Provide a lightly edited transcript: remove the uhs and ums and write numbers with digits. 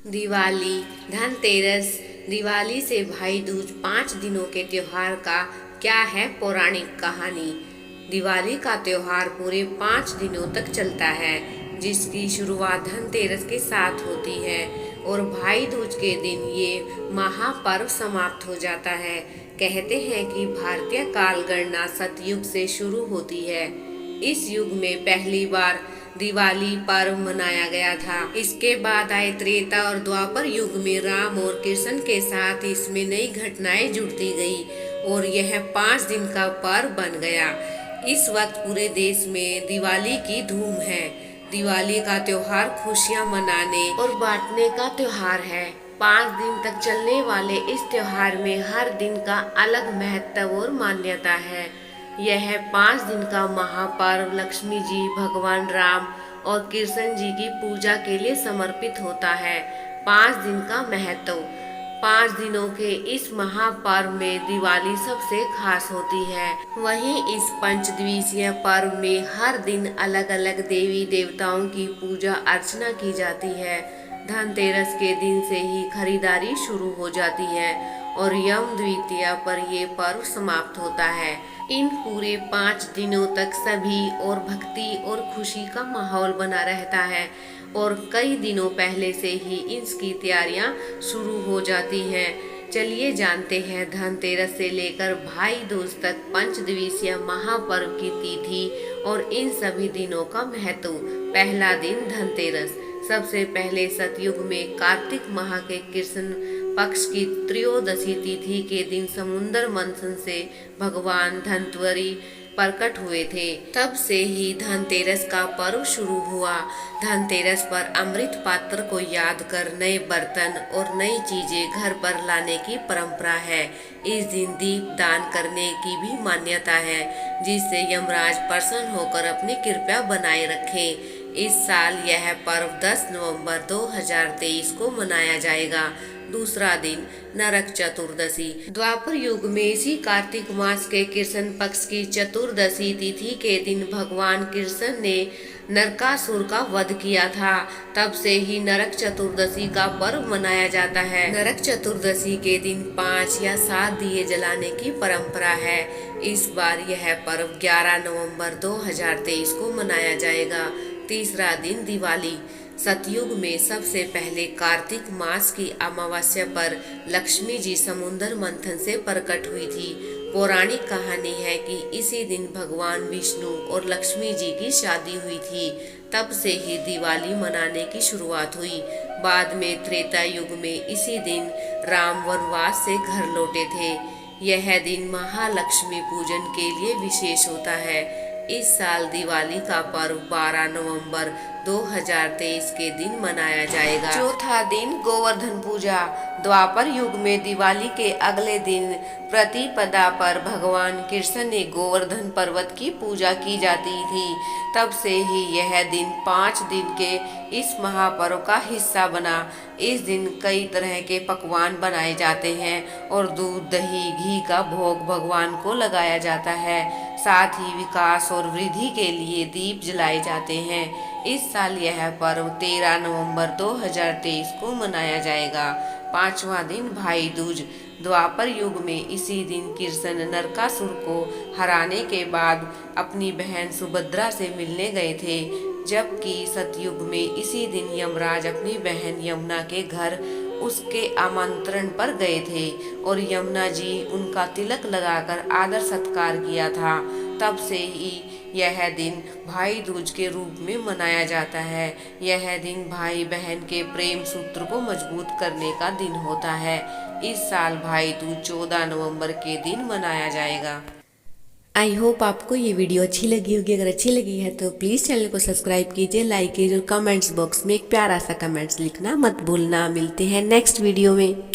दिवाली, धनतेरस, दिवाली से भाई दूज 5 दिनों के त्योहार का क्या है पौराणिक कहानी। दिवाली का त्योहार पूरे 5 दिनों तक चलता है, जिसकी शुरुआत धनतेरस के साथ होती है और भाई दूज के दिन ये महापर्व समाप्त हो जाता है। कहते हैं कि भारतीय काल गणना सतयुग से शुरू होती है। इस युग में पहली बार दिवाली पर्व मनाया गया था। इसके बाद आए त्रेता और द्वापर युग में राम और कृष्ण के साथ इसमें नई घटनाएं जुड़ती गई और यह 5 दिन का पर्व बन गया। इस वक्त पूरे देश में दिवाली की धूम है। दिवाली का त्योहार खुशियां मनाने और बांटने का त्योहार है। 5 दिन तक चलने वाले इस त्योहार में हर दिन का अलग महत्व और मान्यता है। यह 5 दिन का महापर्व लक्ष्मी जी, भगवान राम और कृष्ण जी की पूजा के लिए समर्पित होता है। 5 दिन का महत्व। 5 दिनों के इस महापर्व में दिवाली सबसे खास होती है। वहीं इस पंचदिवसीय पर्व में हर दिन अलग अलग देवी देवताओं की पूजा अर्चना की जाती है। धनतेरस के दिन से ही खरीदारी शुरू हो जाती है और यम द्वितीया पर ये पर्व समाप्त होता है। इन पूरे 5 दिनों तक सभी और भक्ति और खुशी का माहौल बना रहता है और कई दिनों पहले से ही इसकी तैयारियां शुरू हो जाती हैं। चलिए जानते हैं धनतेरस से लेकर भाई दूज तक पंचदिवसीय महापर्व की तिथि और इन सभी दिनों का महत्व। पहला दिन धनतेरस। सबसे पहले सतयुग में कार्तिक माह के कृष्ण पक्ष की त्रयोदशी तिथि के दिन समुद्र मंथन से भगवान धनवंतरी प्रकट हुए थे। तब से ही धनतेरस का पर्व शुरू हुआ। धनतेरस पर अमृत पात्र को याद कर नए बर्तन और नई चीजें घर पर लाने की परंपरा है। इस दिन दीप दान करने की भी मान्यता है, जिससे यमराज प्रसन्न होकर अपनी कृपा बनाए रखें। इस साल यह पर्व 10 नवंबर 2023 को मनाया जाएगा। दूसरा दिन नरक चतुर्दशी। द्वापर युग में इसी कार्तिक मास के कृष्ण पक्ष की चतुर्दशी तिथि के दिन भगवान कृष्ण ने नरकासुर का वध किया था। तब से ही नरक चतुर्दशी का पर्व मनाया जाता है। नरक चतुर्दशी के दिन 5 या 7 दिए जलाने की परंपरा है। इस बार यह पर्व 11 नवंबर 2023 को मनाया जाएगा। तीसरा दिन दिवाली। सतयुग में सबसे पहले कार्तिक मास की अमावस्या पर लक्ष्मी जी समुद्र मंथन से प्रकट हुई थी। पौराणिक कहानी है कि इसी दिन भगवान विष्णु और लक्ष्मी जी की शादी हुई थी। तब से ही दिवाली मनाने की शुरुआत हुई। बाद में त्रेता युग में इसी दिन राम वनवास से घर लौटे थे। यह दिन महालक्ष्मी पूजन के लिए विशेष होता है। इस साल दिवाली का पर्व 12 नवंबर 2023 के दिन मनाया जाएगा। चौथा दिन गोवर्धन पूजा। द्वापर युग में दिवाली के अगले दिन प्रतिपदा पर भगवान कृष्ण ने गोवर्धन पर्वत की पूजा की जाती थी। तब से ही यह दिन 5 दिन के इस महापर्व का हिस्सा बना। इस दिन कई तरह के पकवान बनाए जाते हैं और दूध, दही, घी का भोग भगवान को लगाया जाता है। साथ ही विकास और वृद्धि के लिए दीप जलाए जाते हैं। इस साल यह पर्व 13 नवंबर 2023 को मनाया जाएगा। पांचवा दिन भाई दूज। द्वापर युग में इसी दिन कृष्ण नरकासुर को हराने के बाद अपनी बहन सुभद्रा से मिलने गए थे, जबकि सतयुग में इसी दिन यमराज अपनी बहन यमुना के घर उसके आमंत्रण पर गए थे और यमुना जी उनका तिलक लगाकर आदर सत्कार किया था। तब से ही यह दिन भाई दूज के रूप में मनाया जाता है। यह दिन भाई बहन के प्रेम सूत्र को मजबूत करने का दिन होता है। इस साल भाई दूज 14 नवंबर के दिन मनाया जाएगा। आई होप आपको ये वीडियो अच्छी लगी होगी। अगर अच्छी लगी है तो प्लीज़ चैनल को सब्सक्राइब कीजिए, लाइक कीजिए और कमेंट्स बॉक्स में एक प्यारा सा कमेंट्स लिखना मत भूलना। मिलते हैं नेक्स्ट वीडियो में।